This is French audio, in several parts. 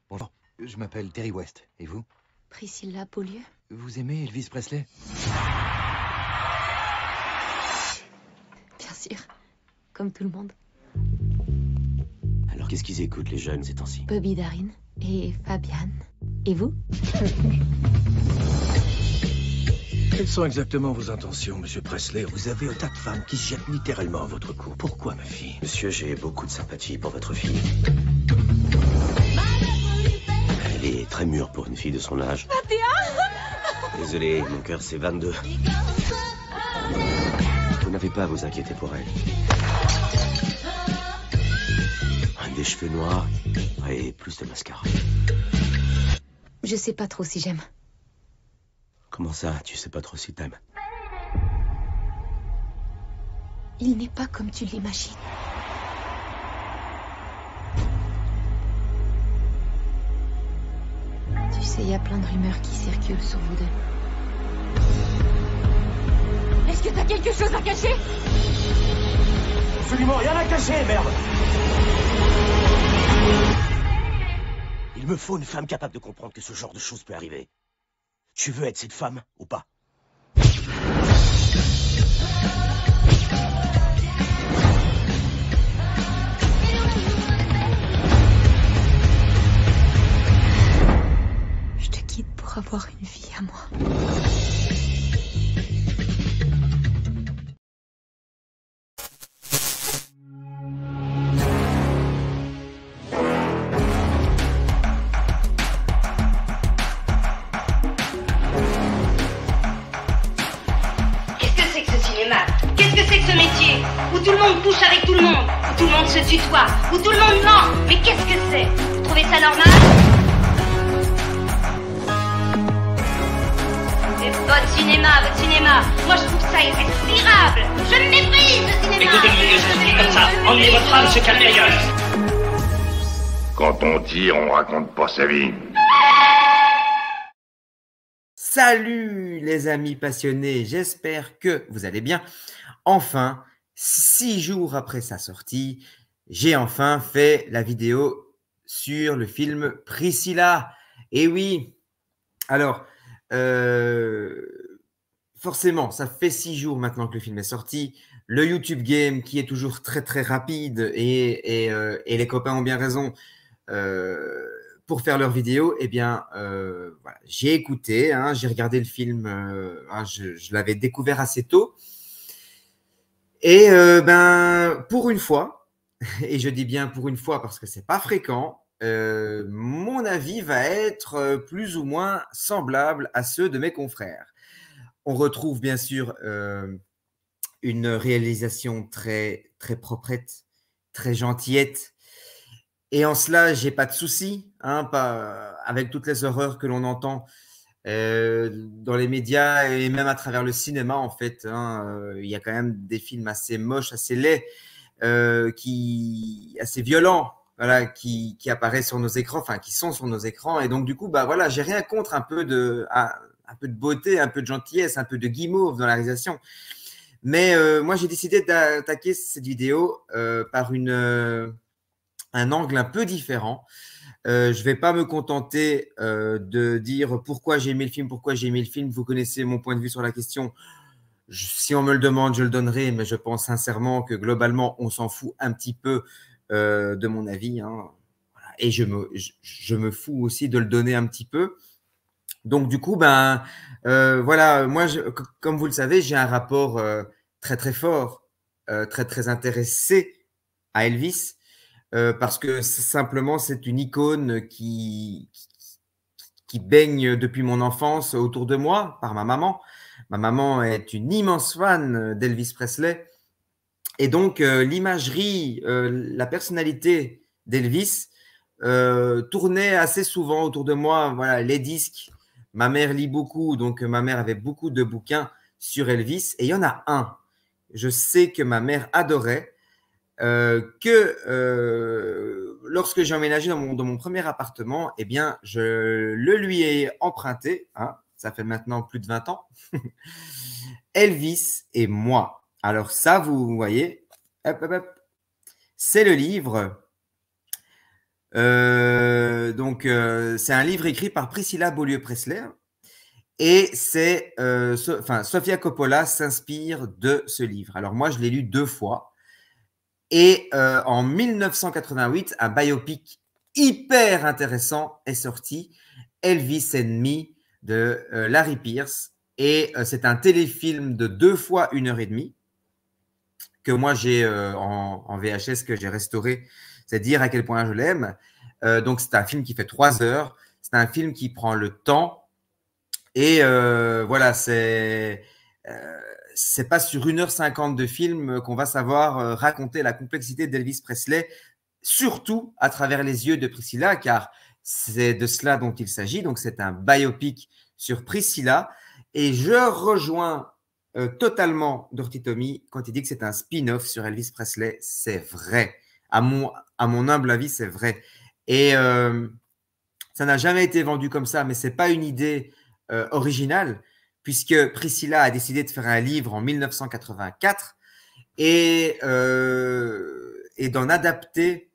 Bonjour, je m'appelle Terry West. Et vous? Priscilla Beaulieu. Vous aimez Elvis Presley? Bien sûr. Comme tout le monde. Alors qu'est-ce qu'ils écoutent, les jeunes, ces temps-ci? Bobby Darin et Fabian. Et vous? Quelles sont exactement vos intentions, monsieur Presley? Vous avez un tas de femmes qui se jettent littéralement à votre cou. Pourquoi, ma fille? Monsieur, j'ai beaucoup de sympathie pour votre fille. Elle est très mûre pour une fille de son âge. 21. Désolé, mon cœur c'est 22. Vous n'avez pas à vous inquiéter pour elle. Des cheveux noirs et plus de mascara. Je sais pas trop si j'aime. Comment ça, tu sais pas trop si t'aimes? Il n'est pas comme tu l'imagines. Tu sais, il y a plein de rumeurs qui circulent sur vous deux. Est-ce que t'as quelque chose à cacher? Absolument rien à cacher, merde! Il me faut une femme capable de comprendre que ce genre de choses peut arriver. Tu veux être cette femme ou pas? Je te quitte pour avoir une vie à moi. Qu'est-ce que c'est que ce métier? Où tout le monde couche avec tout le monde, où tout le monde se tutoie, où tout le monde ment. Mais qu'est-ce que c'est? Vous trouvez ça normal? C'est votre cinéma. Moi je trouve ça irrespirable. Je me méprise le cinéma. Écoutez, mon Dieu, ça se dit comme ça. Emmenez votre femme se calmer ailleurs. Quand on tire, on raconte pas sa vie. Salut les amis passionnés, j'espère que vous allez bien. Enfin, 6 jours après sa sortie, j'ai enfin fait la vidéo sur le film Priscilla. Et oui, alors, forcément, ça fait 6 jours maintenant que le film est sorti. Le YouTube Game qui est toujours très très rapide et les copains ont bien raison. Pour faire leur vidéo, eh bien, voilà, j'ai écouté, hein, j'ai regardé le film, je l'avais découvert assez tôt. Et ben, pour une fois, et je dis bien pour une fois parce que c'est pas fréquent, mon avis va être plus ou moins semblable à ceux de mes confrères. On retrouve bien sûr une réalisation très, très proprette, très gentillette. Et en cela, j'ai pas de souci, hein, pas, avec toutes les horreurs que l'on entend dans les médias et même à travers le cinéma, en fait. Hein, il y a quand même des films assez moches, assez laids, assez violents, voilà, qui apparaissent sur nos écrans, enfin qui sont sur nos écrans. Et donc du coup, bah voilà, j'ai rien contre un peu de beauté, un peu de gentillesse, un peu de guimauve dans la réalisation. Mais moi, j'ai décidé d'attaquer cette vidéo par un angle un peu différent. Je ne vais pas me contenter de dire pourquoi j'ai aimé le film, pourquoi j'ai aimé le film. Vous connaissez mon point de vue sur la question. Si on me le demande, je le donnerai, mais je pense sincèrement que globalement, on s'en fout un petit peu de mon avis. Hein. Et je me fous aussi de le donner un petit peu. Donc, du coup, ben, voilà, moi, comme vous le savez, j'ai un rapport très, très fort, très, très intéressé à Elvis. Parce que simplement, c'est une icône qui baigne depuis mon enfance autour de moi par ma maman. Ma maman est une immense fan d'Elvis Presley. Et donc, l'imagerie, la personnalité d'Elvis tournait assez souvent autour de moi. Voilà, les disques. Ma mère lit beaucoup, donc ma mère avait beaucoup de bouquins sur Elvis. Et il y en a un. Je sais que ma mère adorait. Lorsque j'ai emménagé dans mon premier appartement, eh bien, je le lui ai emprunté, hein, ça fait maintenant plus de 20 ans, Elvis et moi. Alors ça, vous voyez, hop, hop, hop, c'est le livre C'est un livre écrit par Priscilla Beaulieu-Presley. Et Sofia Coppola s'inspire de ce livre. Alors moi, je l'ai lu 2 fois. Et en 1988, un biopic hyper intéressant est sorti, Elvis and Me, de Larry Pierce. Et c'est un téléfilm de 2 fois 1h30 que moi j'ai en VHS que j'ai restauré. C'est dire à quel point je l'aime. Donc c'est un film qui fait 3 heures. C'est un film qui prend le temps. Et voilà, c'est pas sur 1h50 de film qu'on va savoir raconter la complexité d'Elvis Presley, surtout à travers les yeux de Priscilla, car c'est de cela dont il s'agit. Donc, c'est un biopic sur Priscilla. Et je rejoins totalement Dirty Tommy quand il dit que c'est un spin-off sur Elvis Presley. C'est vrai. À mon humble avis, c'est vrai. Et ça n'a jamais été vendu comme ça, mais ce n'est pas une idée originale, puisque Priscilla a décidé de faire un livre en 1984 et d'adapter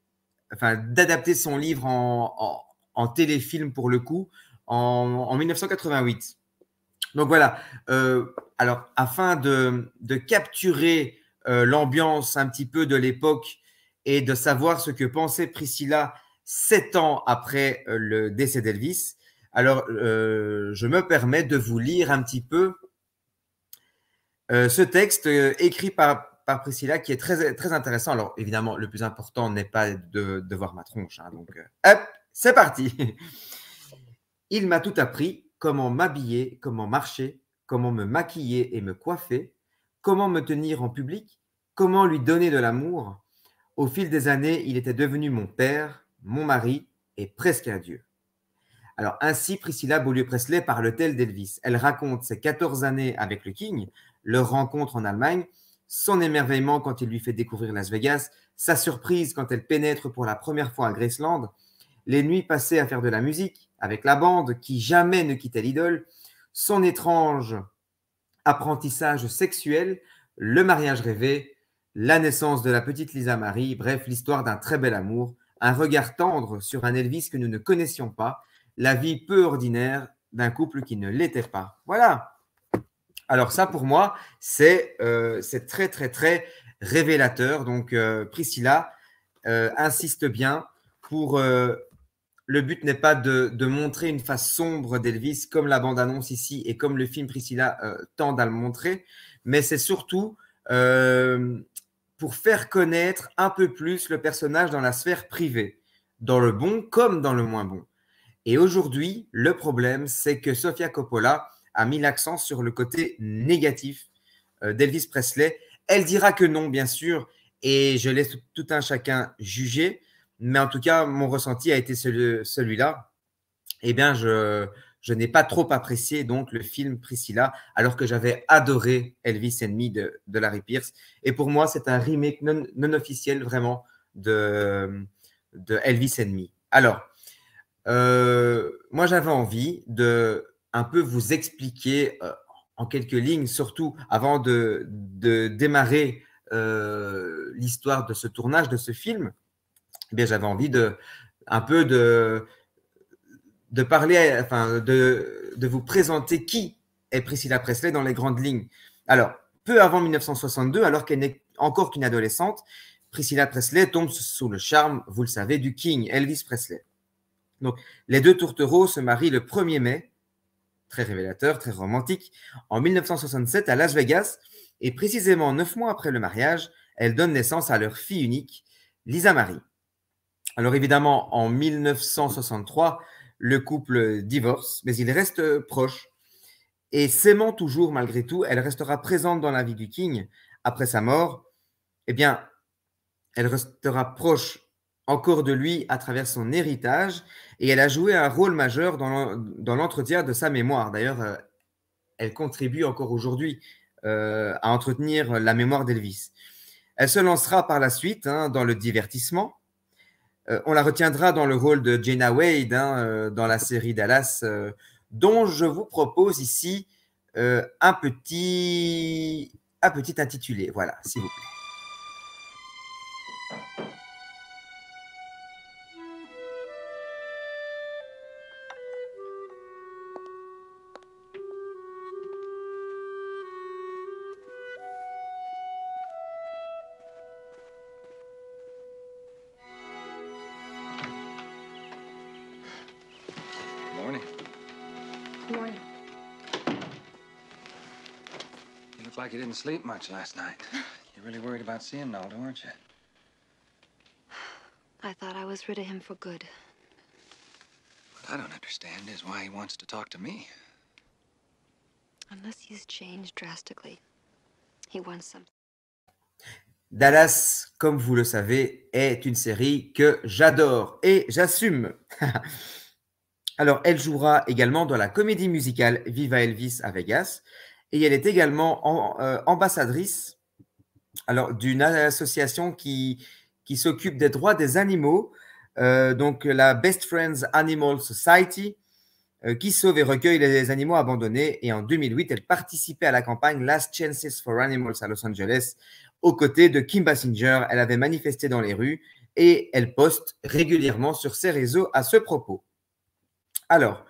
son livre en téléfilm pour le coup en 1988. Donc voilà, alors afin de capturer l'ambiance un petit peu de l'époque et de savoir ce que pensait Priscilla 7 ans après le décès d'Elvis, alors je me permets de vous lire un petit peu ce texte écrit par Priscilla qui est très, très intéressant. Alors évidemment, le plus important n'est pas de voir ma tronche. Hein, donc hop, c'est parti. Il m'a tout appris, comment m'habiller, comment marcher, comment me maquiller et me coiffer, comment me tenir en public, comment lui donner de l'amour. Au fil des années, il était devenu mon père, mon mari et presque un dieu. Alors ainsi, Priscilla Beaulieu-Presley parle-t-elle d'Elvis. Elle raconte ses 14 années avec le King, leur rencontre en Allemagne, son émerveillement quand il lui fait découvrir Las Vegas, sa surprise quand elle pénètre pour la première fois à Graceland, les nuits passées à faire de la musique avec la bande qui jamais ne quittait l'idole, son étrange apprentissage sexuel, le mariage rêvé, la naissance de la petite Lisa Marie, bref, l'histoire d'un très bel amour, un regard tendre sur un Elvis que nous ne connaissions pas, la vie peu ordinaire d'un couple qui ne l'était pas. Voilà. Alors ça, pour moi, c'est très, très, très révélateur. Donc, Priscilla insiste bien pour... le but n'est pas de montrer une face sombre d'Elvis comme la bande-annonce ici et comme le film Priscilla tend à le montrer, mais c'est surtout pour faire connaître un peu plus le personnage dans la sphère privée, dans le bon comme dans le moins bon. Et aujourd'hui, le problème, c'est que Sofia Coppola a mis l'accent sur le côté négatif d'Elvis Presley. Elle dira que non, bien sûr, et je laisse tout un chacun juger, mais en tout cas, mon ressenti a été celui-là. Eh bien, je n'ai pas trop apprécié donc le film Priscilla, alors que j'avais adoré Elvis and Me de Larry Pierce. Et pour moi, c'est un remake non officiel vraiment de Elvis and Me. Alors, moi, j'avais envie de un peu vous expliquer en quelques lignes, surtout avant de démarrer l'histoire de ce tournage de ce film. Eh bien, j'avais envie de parler, enfin, de vous présenter qui est Priscilla Presley dans les grandes lignes. Alors, peu avant 1962, alors qu'elle n'est encore qu'une adolescente, Priscilla Presley tombe sous le charme, vous le savez, du King, Elvis Presley. Donc, les deux tourtereaux se marient le 1er mai, très révélateur, très romantique, en 1967 à Las Vegas, et précisément 9 mois après le mariage, elle donne naissance à leur fille unique, Lisa Marie. Alors évidemment, en 1963, le couple divorce, mais ils restent proches. Et s'aimant toujours malgré tout, elle restera présente dans la vie du King après sa mort. Eh bien, elle restera proche encore de lui à travers son héritage et elle a joué un rôle majeur dans l'entretien de sa mémoire. D'ailleurs, elle contribue encore aujourd'hui à entretenir la mémoire d'Elvis. Elle se lancera par la suite dans le divertissement. On la retiendra dans le rôle de Jenna Wade dans la série Dallas, dont je vous propose ici un petit intitulé. Voilà, s'il vous plaît. like you didn't sleep much last night. You're really worried about seeing Nolde, weren't you? I thought I was rid of him for good. What I don't understand is why he wants to talk to me. Unless he's changed drastically. He wants something. Dallas, comme vous le savez, est une série que j'adore et j'assume. Alors, elle jouera également dans la comédie musicale Viva Elvis à Vegas et elle est également ambassadrice d'une association qui s'occupe des droits des animaux, donc la Best Friends Animal Society, qui sauve et recueille les animaux abandonnés. Et en 2008, elle participait à la campagne Last Chances for Animals à Los Angeles. Aux côtés de Kim Basinger, elle avait manifesté dans les rues et elle poste régulièrement sur ses réseaux à ce propos. Alors,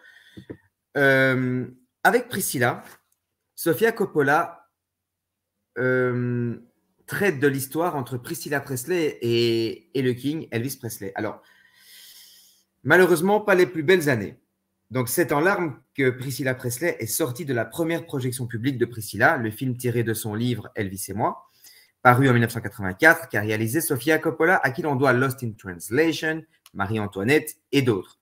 avec Priscilla, Sofia Coppola traite de l'histoire entre Priscilla Presley et le King, Elvis Presley. Alors, malheureusement, pas les plus belles années. Donc, c'est en larmes que Priscilla Presley est sortie de la première projection publique de Priscilla, le film tiré de son livre Elvis et moi, paru en 1984, qu'a réalisé Sofia Coppola, à qui l'on doit Lost in Translation, Marie-Antoinette et d'autres.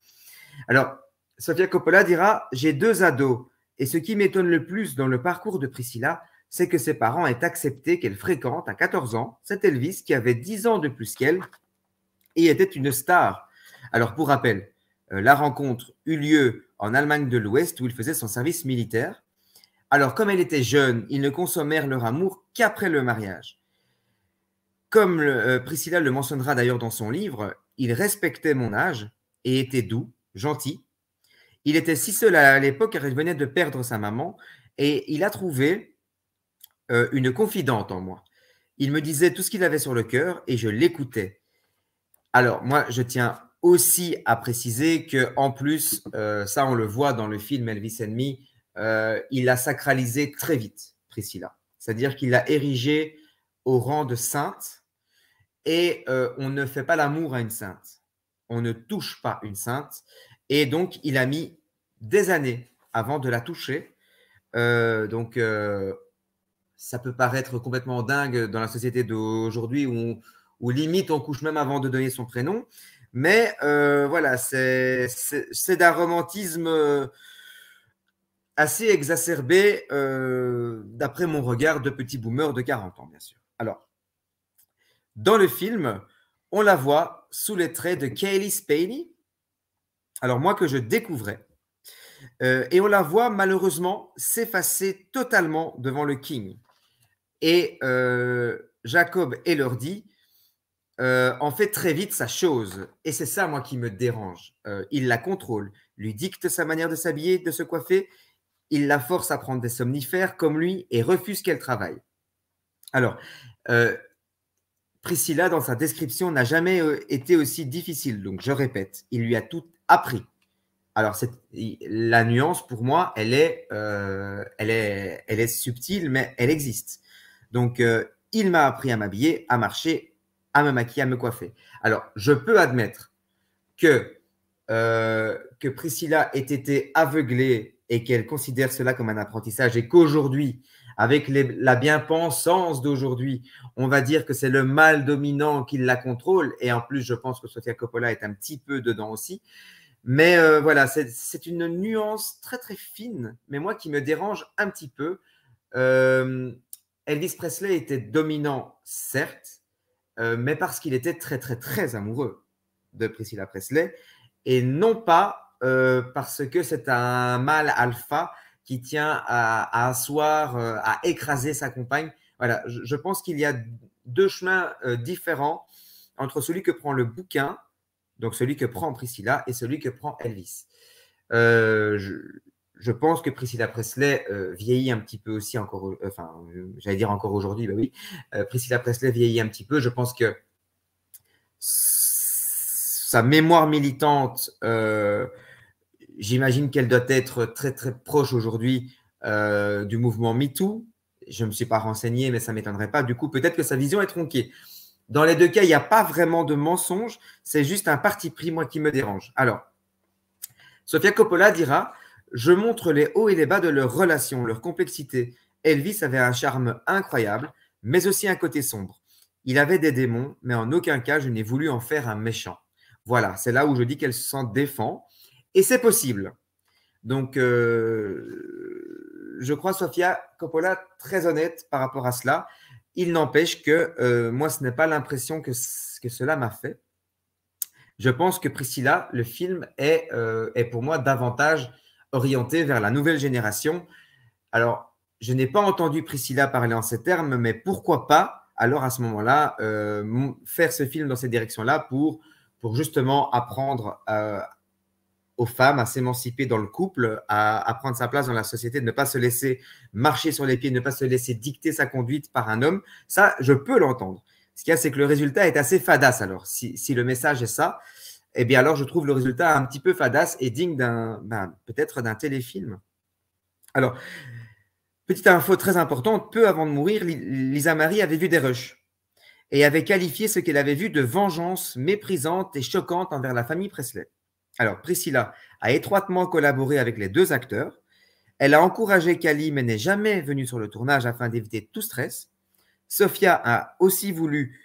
Alors, Sofia Coppola dira « J'ai 2 ados, et ce qui m'étonne le plus dans le parcours de Priscilla, c'est que ses parents aient accepté qu'elle fréquente à 14 ans cet Elvis qui avait 10 ans de plus qu'elle et était une star. » Alors, pour rappel, la rencontre eut lieu en Allemagne de l'Ouest où il faisait son service militaire. Alors, comme elle était jeune, ils ne consommèrent leur amour qu'après le mariage. Comme Priscilla le mentionnera d'ailleurs dans son livre, il respectait mon âge et était doux, gentil. Il était si seul à l'époque car il venait de perdre sa maman et il a trouvé une confidente en moi. Il me disait tout ce qu'il avait sur le cœur et je l'écoutais. Alors, moi, je tiens aussi à préciser qu'en plus, ça on le voit dans le film Elvis and Me, il l'a sacralisé très vite, Priscilla. C'est-à-dire qu'il l'a érigée au rang de sainte et on ne fait pas l'amour à une sainte. On ne touche pas une sainte. Et donc, il a mis des années avant de la toucher. Donc, ça peut paraître complètement dingue dans la société d'aujourd'hui où limite on couche même avant de donner son prénom. Mais voilà, c'est d'un romantisme assez exacerbé d'après mon regard de petit boomer de 40 ans, bien sûr. Alors, dans le film, on la voit sous les traits de Cailee Spaeny, alors moi que je découvrais, et on la voit malheureusement s'effacer totalement devant le King. Et Jacob Elordi en fait très vite sa chose. Et c'est ça, moi, qui me dérange. Il la contrôle, lui dicte sa manière de s'habiller, de se coiffer. Il la force à prendre des somnifères comme lui et refuse qu'elle travaille. Alors, Priscilla, dans sa description, n'a jamais été aussi difficile. Donc, je répète, il lui a tout appris. Alors, la nuance, pour moi, elle est subtile, mais elle existe. Donc, il m'a appris à m'habiller, à marcher, à me maquiller, à me coiffer. Alors, je peux admettre que Priscilla ait été aveuglée et qu'elle considère cela comme un apprentissage et qu'aujourd'hui, avec la bien-pensance d'aujourd'hui, on va dire que c'est le mâle dominant qui la contrôle. Et en plus, je pense que Sofia Coppola est un petit peu dedans aussi. Mais voilà, c'est une nuance très, très fine, mais moi qui me dérange un petit peu. Elvis Presley était dominant, certes, mais parce qu'il était très, très, très amoureux de Priscilla Presley et non pas parce que c'est un mâle alpha qui tient à asseoir, à écraser sa compagne. Voilà, je pense qu'il y a 2 chemins différents entre celui que prend le bouquin, donc celui que prend Priscilla, et celui que prend Elvis. Je pense que Priscilla Presley vieillit un petit peu aussi encore, enfin, j'allais dire encore aujourd'hui, bah oui, Priscilla Presley vieillit un petit peu. Je pense que sa mémoire militante, j'imagine qu'elle doit être très, très proche aujourd'hui du mouvement MeToo. Je ne me suis pas renseigné, mais ça ne m'étonnerait pas. Du coup, peut-être que sa vision est tronquée. Dans les 2 cas, il n'y a pas vraiment de mensonge. C'est juste un parti pris, moi, qui me dérange. Alors, Sofia Coppola dira « Je montre les hauts et les bas de leur relation, leur complexité. Elvis avait un charme incroyable, mais aussi un côté sombre. Il avait des démons, mais en aucun cas je n'ai voulu en faire un méchant. Voilà, c'est là où je dis qu'elle s'en défend. Et c'est possible. Donc, je crois Sofia Coppola très honnête par rapport à cela. Il n'empêche que moi, ce n'est pas l'impression que cela m'a fait. Je pense que Priscilla, le film, est pour moi davantage orienté vers la nouvelle génération. Alors, je n'ai pas entendu Priscilla parler en ces termes, mais pourquoi pas, alors à ce moment-là, faire ce film dans cette direction-là pour justement apprendre aux femmes à s'émanciper dans le couple, à prendre sa place dans la société, de ne pas se laisser marcher sur les pieds, de ne pas se laisser dicter sa conduite par un homme. Ça, je peux l'entendre. Ce qu'il y a, c'est que le résultat est assez fadasse. Alors, si le message est ça, eh bien alors je trouve le résultat un petit peu fadasse et digne peut-être d'un téléfilm. Alors, petite info très importante, peu avant de mourir, Lisa Marie avait vu des rushs et avait qualifié ce qu'elle avait vu de vengeance méprisante et choquante envers la famille Presley. Alors, Priscilla a étroitement collaboré avec les deux acteurs. Elle a encouragé Cally, mais n'est jamais venue sur le tournage afin d'éviter tout stress. Sofia a aussi voulu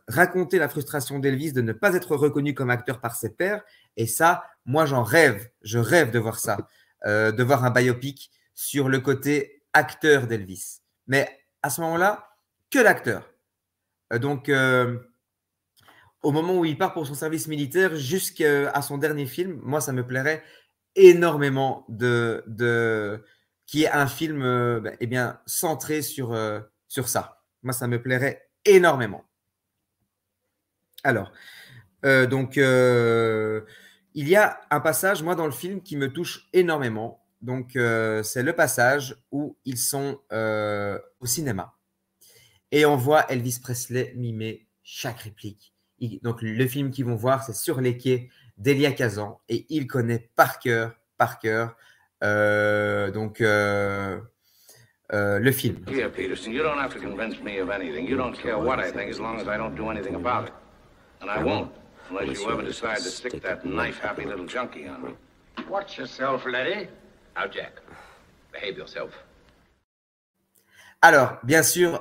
raconter la frustration d'Elvis de ne pas être reconnu comme acteur par ses pairs. Et ça, moi, j'en rêve. Je rêve de voir ça, de voir un biopic sur le côté acteur d'Elvis. Mais à ce moment-là, que l'acteur. Donc, au moment où il part pour son service militaire jusqu'à son dernier film, moi, ça me plairait énormément qu'il y ait un film eh bien, centré sur ça. Moi, ça me plairait énormément. Alors, il y a un passage, moi, dans le film qui me touche énormément. Donc, c'est le passage où ils sont au cinéma. Et on voit Elvis Presley mimer chaque réplique. Donc, le film qu'ils vont voir, c'est Sur les quais d'Elia Kazan. Et il connaît par cœur, le film. Here, Peterson, you don't have to convince me of anything. You don't care what I think as long as I don't do anything about it. And I won't, unless you ever decide to stick that knife-happy little junkie on me. Watch yourself, Letty. Now, Jack, behave yourself. Alors, bien sûr,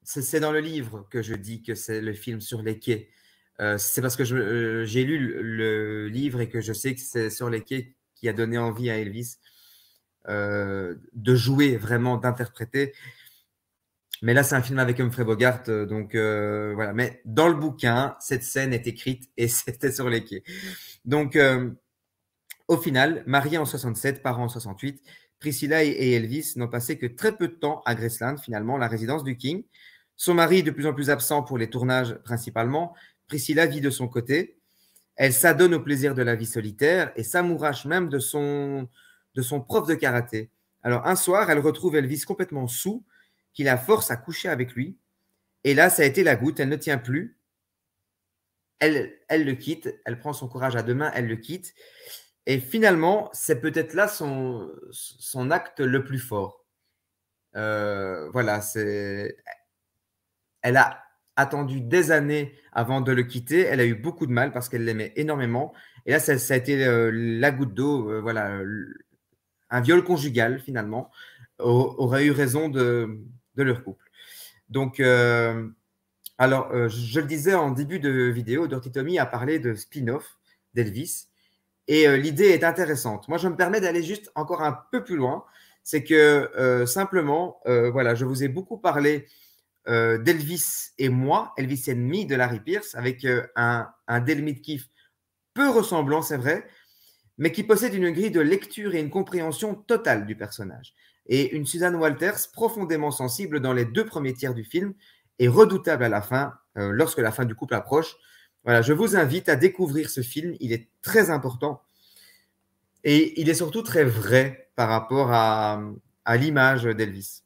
c'est dans le livre que je dis que c'est le film Sur les quais. C'est parce que j'ai lu le livre et que je sais que c'est Sur les quais qui a donné envie à Elvis de jouer, vraiment, d'interpréter. Mais là, c'est un film avec Humphrey Bogart, donc voilà. Mais dans le bouquin, cette scène est écrite et c'était Sur les quais. Donc, au final, mariés en 67, parents en 68, Priscilla et Elvis n'ont passé que très peu de temps à Graceland, finalement, la résidence du King. Son mari est de plus en plus absent pour les tournages principalement. Priscilla vit de son côté. Elle s'adonne au plaisir de la vie solitaire et s'amourache même de son prof de karaté. Alors, un soir, elle retrouve Elvis complètement saoul, qui la force à coucher avec lui. Et là, ça a été la goutte, elle ne tient plus. Elle le quitte, elle prend son courage à deux mains, elle le quitte. Et finalement, c'est peut-être là son acte le plus fort. Voilà, elle a attendu des années avant de le quitter. Elle a eu beaucoup de mal parce qu'elle l'aimait énormément. Et là, ça a été la goutte d'eau, voilà, un viol conjugal finalement, aurait eu raison de leur couple. Donc, alors, je le disais en début de vidéo, Dirty Tommy a parlé de spin-off d'Elvis. Et l'idée est intéressante. Moi, je me permets d'aller juste encore un peu plus loin. C'est que simplement, voilà, je vous ai beaucoup parlé d'Elvis et moi, Elvis ennemi de Larry Pierce, avec un Dale Midkiff peu ressemblant, c'est vrai, mais qui possède une grille de lecture et une compréhension totale du personnage. Et une Suzanne Walters profondément sensible dans les 2 premiers tiers du film et redoutable à la fin, lorsque la fin du couple approche. Voilà, je vous invite à découvrir ce film. Il est très important et il est surtout très vrai par rapport à l'image d'Elvis.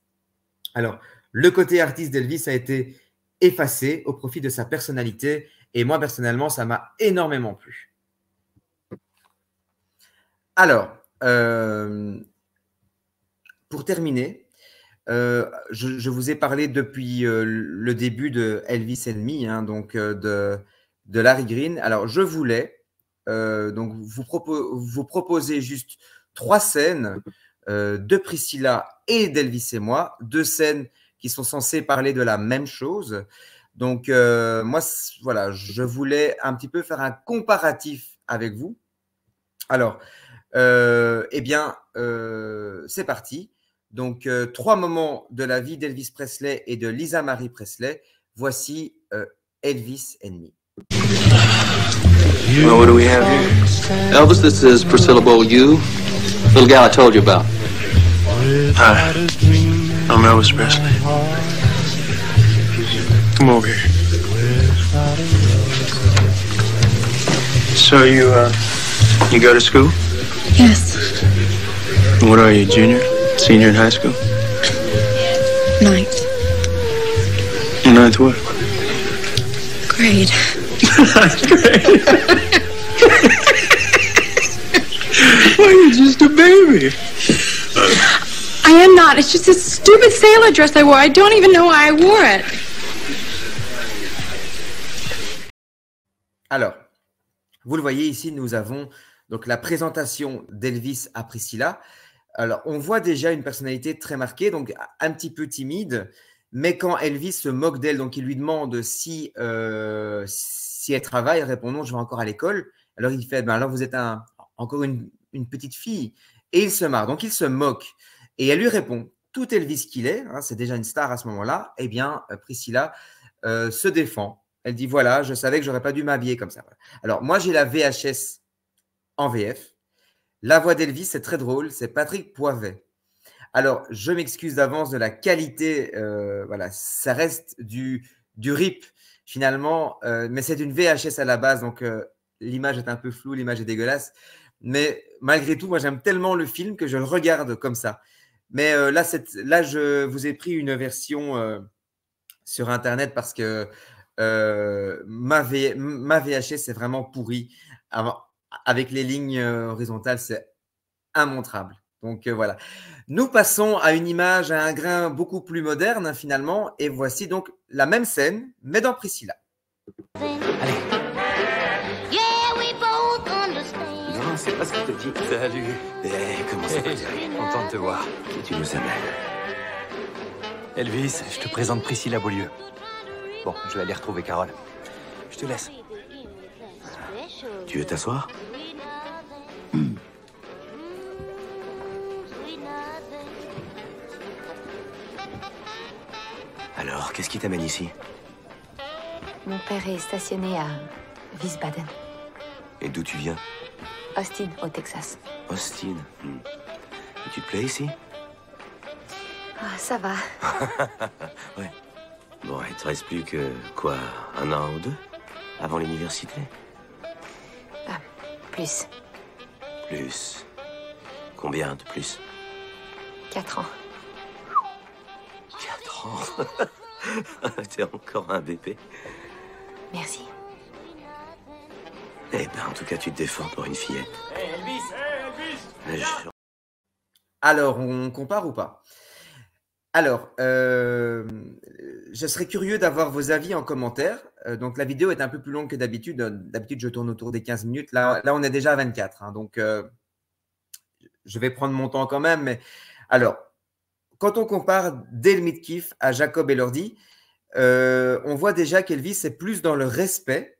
Alors, le côté artiste d'Elvis a été effacé au profit de sa personnalité et moi, personnellement, ça m'a énormément plu. Alors, pour terminer, je vous ai parlé depuis le début de Elvis ennemi, hein, donc de Larry Green. Alors, je voulais donc vous proposer juste 3 scènes de Priscilla et d'Elvis et moi, 2 scènes qui sont censées parler de la même chose. Donc, moi, voilà, je voulais un petit peu faire un comparatif avec vous. Alors, eh bien, c'est parti. Donc, 3 moments de la vie d'Elvis Presley et de Lisa Marie Presley. Voici Elvis and Me. Well, what do we have here? Elvis, this is Priscilla Beaulieu, little gal I told you about. Hi, I'm Elvis Presley. Come over here. So you go to school? Yes. What are you, junior? Senior in high school? Ninth. Ninth what? Grade. Ninth grade. Well, you're just a baby. I am not. It's just this stupid sailor dress I wore. I don't even know why I wore it. Alors, vous le voyez ici, nous avons donc la présentation d'Elvis à Priscilla. Alors, on voit déjà une personnalité très marquée, donc un petit peu timide, mais quand Elvis se moque d'elle, donc il lui demande si elle travaille, elle répond non, je vais encore à l'école. Alors il fait, ben alors vous êtes encore une petite fille, et il se marre, donc il se moque. Et elle lui répond, tout Elvis qu'il est, hein, c'est déjà une star à ce moment-là, eh bien Priscilla se défend. Elle dit, voilà, je savais que j'aurais pas dû m'habiller comme ça. Alors moi, j'ai la VHS en VF. La voix d'Elvis, c'est très drôle, c'est Patrick Poivet. Alors, je m'excuse d'avance de la qualité, voilà, ça reste du RIP finalement, mais c'est une VHS à la base, donc l'image est un peu floue, l'image est dégueulasse. Mais malgré tout, moi, j'aime tellement le film que je le regarde comme ça. Mais là, je vous ai pris une version sur Internet parce que ma VHS, c'est vraiment pourri. Avec les lignes horizontales, c'est immontrable. Donc voilà. Nous passons à une image à un grain beaucoup plus moderne finalement. Et voici donc la même scène, mais dans Priscilla. Allez. Non, c'est pas ce que te dit. Salut. Comment ça va, Terry? Content de te voir. Qui tu nous amènes? Elvis, je te présente Priscilla Beaulieu. Bon, je vais aller retrouver Carole. Je te laisse. Tu veux t'asseoir? Alors, qu'est-ce qui t'amène ici? Mon père est stationné à Wiesbaden. Et d'où tu viens? Austin, au Texas. Austin. Et tu te plais ici? Ah, ça va. Ouais. Bon, il te reste plus que, quoi, 1 an ou 2 avant l'université? Ah, plus. Plus. Combien de plus? 4 ans. 4 ans? T'es encore un bébé. Merci. Eh ben, en tout cas, tu te défends pour une fillette. Hey, Elvis! Hey, Elvis! Alors, on compare ou pas? Alors, je serais curieux d'avoir vos avis en commentaire. Donc, la vidéo est un peu plus longue que d'habitude. D'habitude, je tourne autour des 15 minutes. Là, on est déjà à 24. Hein, donc, je vais prendre mon temps quand même. Mais alors, quand on compare Dale Midkiff à Jacob Elordi, on voit déjà qu'Elvis est plus dans le respect.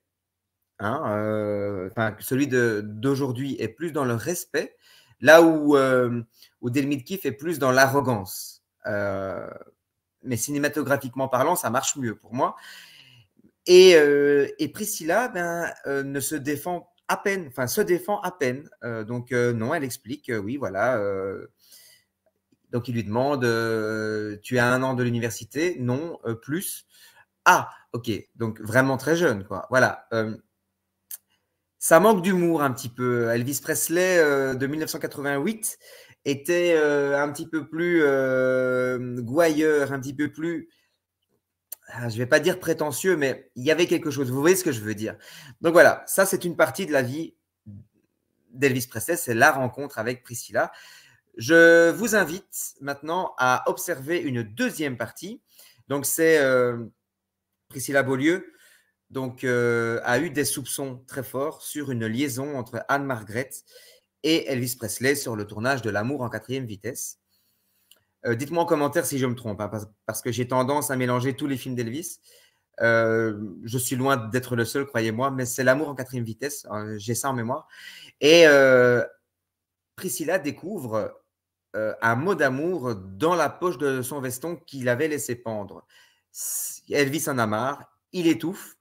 Hein, celui d'aujourd'hui est plus dans le respect. Là où Dale Midkiff est plus dans l'arrogance. Mais cinématographiquement parlant, ça marche mieux pour moi. Et Priscilla ne se défend à peine, enfin se défend à peine. Donc non, elle explique, oui, voilà. Donc il lui demande, tu as 1 an de l'université? Non, plus. Ah, ok, donc vraiment très jeune, quoi. Voilà. Ça manque d'humour un petit peu. Elvis Presley de 1988 était un petit peu plus gouailleur, un petit peu plus, je ne vais pas dire prétentieux, mais il y avait quelque chose. Vous voyez ce que je veux dire? Donc voilà, ça c'est une partie de la vie d'Elvis Presley, c'est la rencontre avec Priscilla. Je vous invite maintenant à observer une deuxième partie. Donc c'est Priscilla Beaulieu. Donc, a eu des soupçons très forts sur une liaison entre Anne-Margrethe et Elvis Presley sur le tournage de L'amour en 4e vitesse. Dites-moi en commentaire si je me trompe, hein, parce que j'ai tendance à mélanger tous les films d'Elvis. Je suis loin d'être le seul, croyez-moi, mais c'est L'amour en 4e vitesse, j'ai ça en mémoire. Et Priscilla découvre un mot d'amour dans la poche de son veston qu'il avait laissé pendre. Elvis en a marre, il étouffe.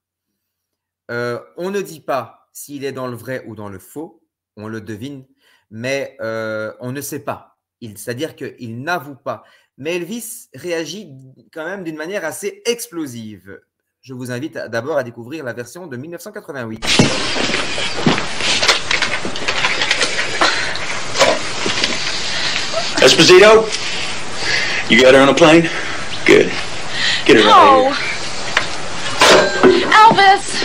On ne dit pas s'il est dans le vrai ou dans le faux, on le devine, mais on ne sait pas. C'est-à-dire qu'il n'avoue pas. Mais Elvis réagit quand même d'une manière assez explosive. Je vous invite d'abord à découvrir la version de 1988. Esposito, you got her on a plane? Good. Get her out of here. Elvis!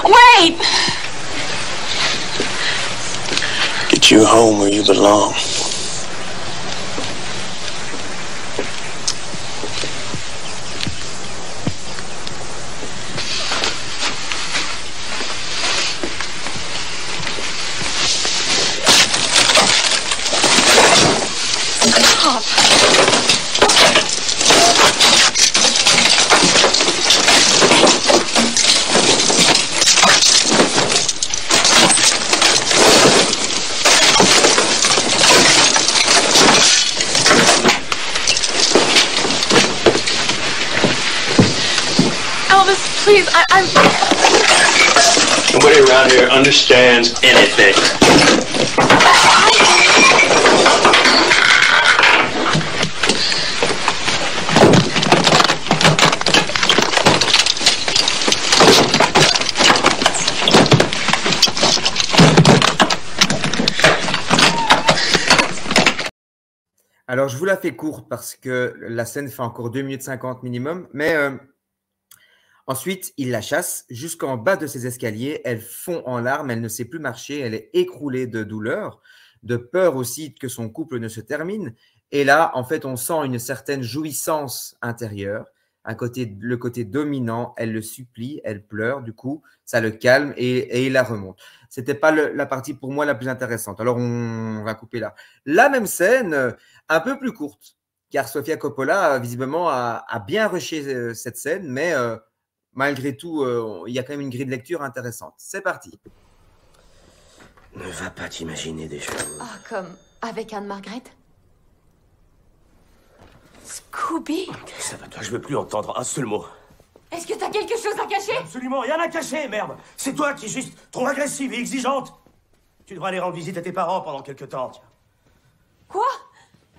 Wait! Get you home where you belong. Please, I'm... Nobody around here understands anything. Alors, je vous la fais courte parce que la scène fait encore 2 minutes 50 minimum, mais ensuite, il la chasse jusqu'en bas de ses escaliers. Elle fond en larmes, elle ne sait plus marcher, elle est écroulée de douleur, de peur aussi que son couple ne se termine. Et là, en fait, on sent une certaine jouissance intérieure, le côté dominant. Elle le supplie, elle pleure, du coup, ça le calme et il la remonte. Ce n'était pas la partie pour moi la plus intéressante. Alors, on va couper là. La même scène, un peu plus courte, car Sofia Coppola, visiblement, a bien rushé cette scène, mais... malgré tout, il y a quand même une grille de lecture intéressante. C'est parti. Ne va pas t'imaginer des choses. Ah, comme avec Anne-Margret? Scooby? Ça va, toi, je veux plus entendre un seul mot. Est-ce que t'as quelque chose à cacher? Absolument rien à cacher, merde. C'est toi qui es juste trop agressive et exigeante. Tu devras aller rendre visite à tes parents pendant quelque temps, tiens. Quoi?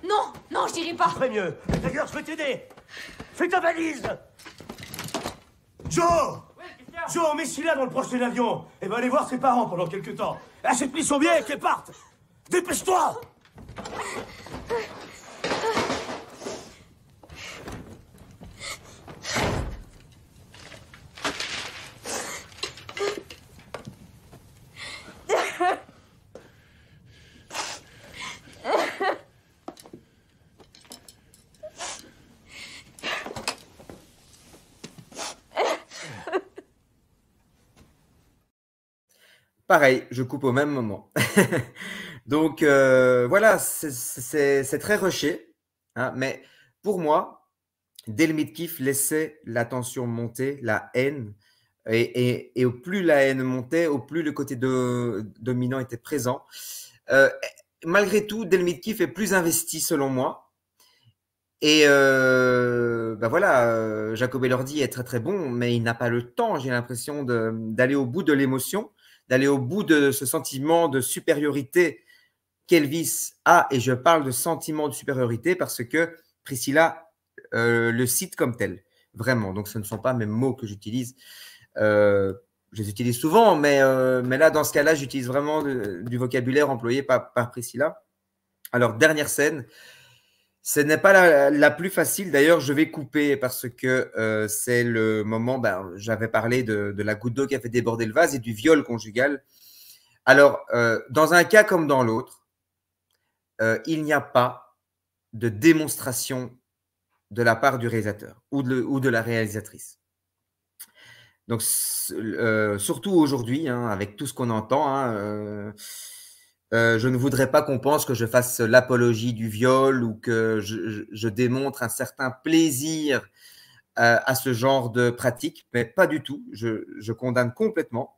Non, non, je dirai pas. Je ferai mieux. D'ailleurs, je vais t'aider. Fais ta valise. Joe! Joe, mets Sheila dans le prochain avion et va aller voir ses parents pendant quelque temps. Achète-lui son billet et qu'elle parte. Dépêche-toi! Pareil, je coupe au même moment. Donc, voilà, c'est très rushé. Hein, mais pour moi, Dale Midkiff laissait la tension monter, la haine. Et au plus la haine montait, au plus le côté dominant était présent. Malgré tout, Dale Midkiff est plus investi, selon moi. Et ben voilà, Jacob Elordi est très très bon, mais il n'a pas le temps, j'ai l'impression, d'aller au bout de l'émotion, d'aller au bout de ce sentiment de supériorité qu'Elvis a. Et je parle de sentiment de supériorité parce que Priscilla le cite comme tel, vraiment. Donc ce ne sont pas mes mots que j'utilise. Je les utilise souvent, mais là, dans ce cas-là, j'utilise vraiment du vocabulaire employé par Priscilla. Alors, dernière scène. Ce n'est pas la plus facile. D'ailleurs, je vais couper parce que c'est le moment, j'avais parlé de la goutte d'eau qui a fait déborder le vase et du viol conjugal. Alors, dans un cas comme dans l'autre, il n'y a pas de démonstration de la part du réalisateur ou de la réalisatrice. Donc, surtout aujourd'hui, hein, avec tout ce qu'on entend, hein, je ne voudrais pas qu'on pense que je fasse l'apologie du viol ou que je démontre un certain plaisir à ce genre de pratique, mais pas du tout. Je condamne complètement.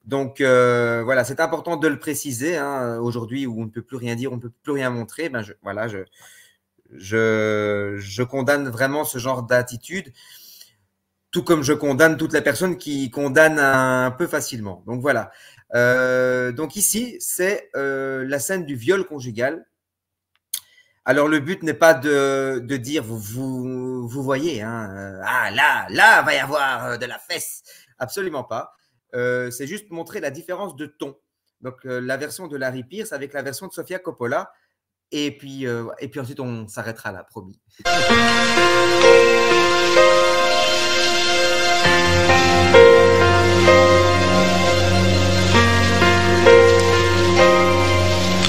Donc, voilà, c'est important de le préciser. Hein, aujourd'hui, où on ne peut plus rien dire, on ne peut plus rien montrer, ben voilà, je condamne vraiment ce genre d'attitude, tout comme je condamne toutes les personnes qui condamnent un peu facilement. Donc, voilà. Donc, ici, c'est la scène du viol conjugal. Alors, le but n'est pas de dire, vous voyez, hein, ah, là, va y avoir de la fesse. Absolument pas. C'est juste montrer la différence de ton. Donc, la version de Larry Pierce avec la version de Sofia Coppola. Et puis ensuite, on s'arrêtera là, promis.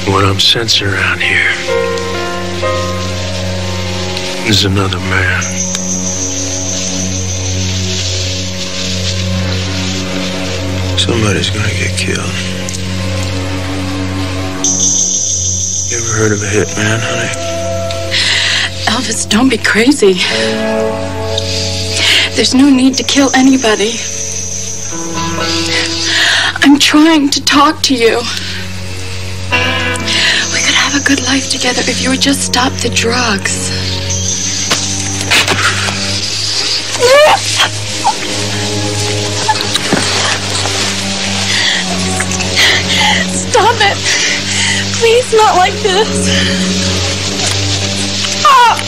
What I'm sensing around here is another man. Somebody's gonna get killed. You ever heard of a hitman, honey? Elvis, don't be crazy. There's no need to kill anybody. I'm trying to talk to you. We could have a good life together if you would just stop the drugs. Stop it. Please, not like this. Stop.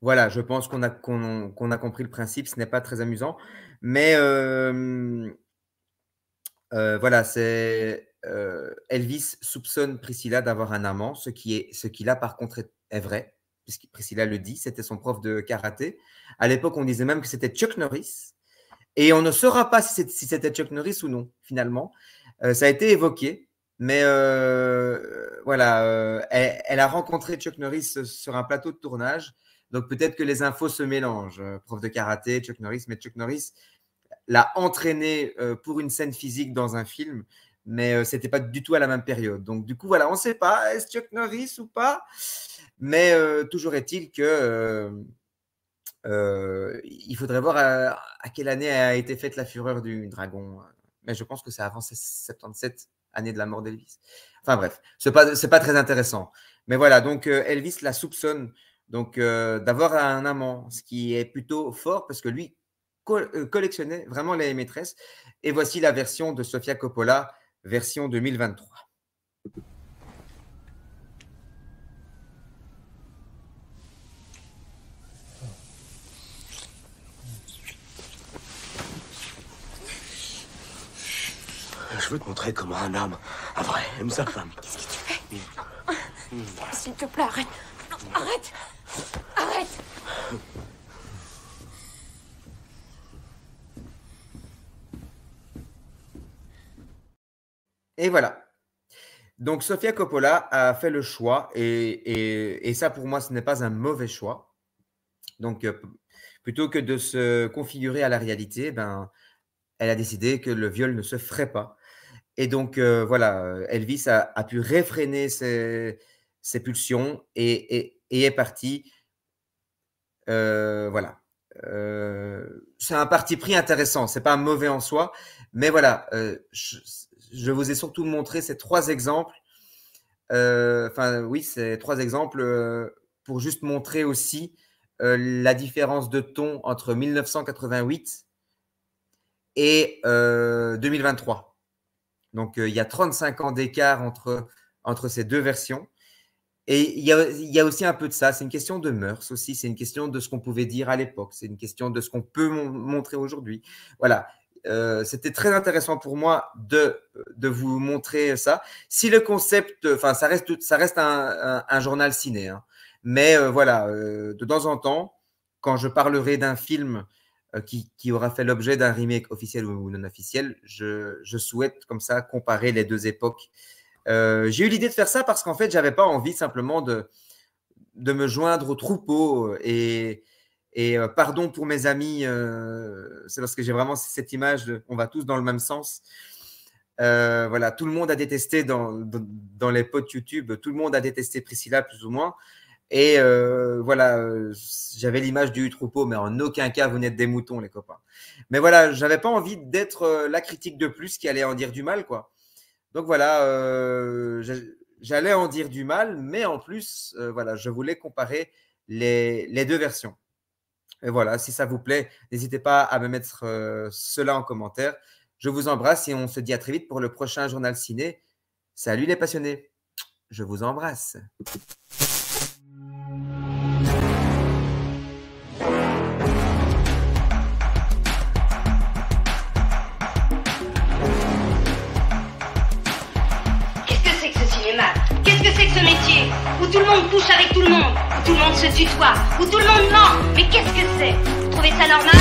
Voilà, je pense qu'on a compris le principe. Ce n'est pas très amusant, mais voilà, c'est Elvis soupçonne Priscilla d'avoir un amant, ce qui là par contre est vrai, puisque Priscilla le dit, c'était son prof de karaté. À l'époque, on disait même que c'était Chuck Norris, et on ne saura pas si c'était Chuck Norris ou non, finalement. Ça a été évoqué, mais voilà, elle a rencontré Chuck Norris sur un plateau de tournage, donc peut-être que les infos se mélangent. Prof de karaté, Chuck Norris, mais Chuck Norris l'a entraîné pour une scène physique dans un film, mais ce n'était pas du tout à la même période. Donc, du coup, voilà, on ne sait pas, est-ce Chuck Norris ou pas, mais toujours est-il que il faudrait voir à quelle année a été faite La Fureur du Dragon. Mais je pense que c'est avant 77, année de la mort d'Elvis. Enfin bref, ce n'est pas très intéressant. Mais voilà, donc Elvis la soupçonne donc d'avoir un amant, ce qui est plutôt fort parce que lui collectionnait vraiment les maîtresses. Et voici la version de Sofia Coppola, version 2023. Je veux te montrer comment un homme, un vrai, aime sa femme. Qu'est-ce que tu fais? S'il te plaît, arrête. Non, arrête. Arrête. Et voilà. Donc, Sofia Coppola a fait le choix, et ça, pour moi, ce n'est pas un mauvais choix. Donc, plutôt que de se configurer à la réalité, ben, elle a décidé que le viol ne se ferait pas. Et donc, voilà, Elvis a pu réfréner ses pulsions et est parti. Voilà. C'est un parti pris intéressant. Ce n'est pas mauvais en soi. Mais voilà, je vous ai surtout montré ces trois exemples. Enfin, oui, ces trois exemples pour juste montrer aussi la différence de ton entre 1988 et 2023. Donc, il y a 35 ans d'écart entre ces deux versions. Et il y a aussi un peu de ça. C'est une question de mœurs aussi. C'est une question de ce qu'on pouvait dire à l'époque. C'est une question de ce qu'on peut montrer aujourd'hui. Voilà. C'était très intéressant pour moi de vous montrer ça. Si le concept, enfin, ça reste un journal ciné, hein. Mais voilà, de temps en temps, quand je parlerai d'un film qui aura fait l'objet d'un remake officiel ou non officiel. Je souhaite comme ça comparer les deux époques. J'ai eu l'idée de faire ça parce qu'en fait, j'avais pas envie simplement de me joindre au troupeau et pardon pour mes amis, c'est parce que j'ai vraiment cette image on va tous dans le même sens. Voilà, tout le monde a détesté dans les pods YouTube, tout le monde a détesté Priscilla plus ou moins. Et voilà, j'avais l'image du troupeau, mais en aucun cas vous n'êtes des moutons, les copains. Mais voilà, j'avais pas envie d'être la critique de plus qui allait en dire du mal, quoi. Donc voilà, j'allais en dire du mal, mais en plus, voilà, je voulais comparer les deux versions. Et voilà, si ça vous plaît, n'hésitez pas à me mettre cela en commentaire. Je vous embrasse et on se dit à très vite pour le prochain Journal Ciné. Salut les passionnés, je vous embrasse. Qu'est-ce que c'est que ce métier où tout le monde couche avec tout le monde, où tout le monde se tutoie, où tout le monde ment? Mais qu'est-ce que c'est? Vous trouvez ça normal?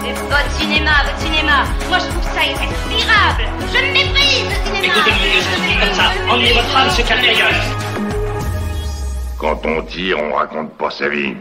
C'est votre cinéma. Moi je trouve ça irrespirable. Je le méprise, le cinéma. Écoutez-moi, je dis comme ça. Emmenez votre femme se calmer ailleurs. Quand on tire, on raconte pas sa vie.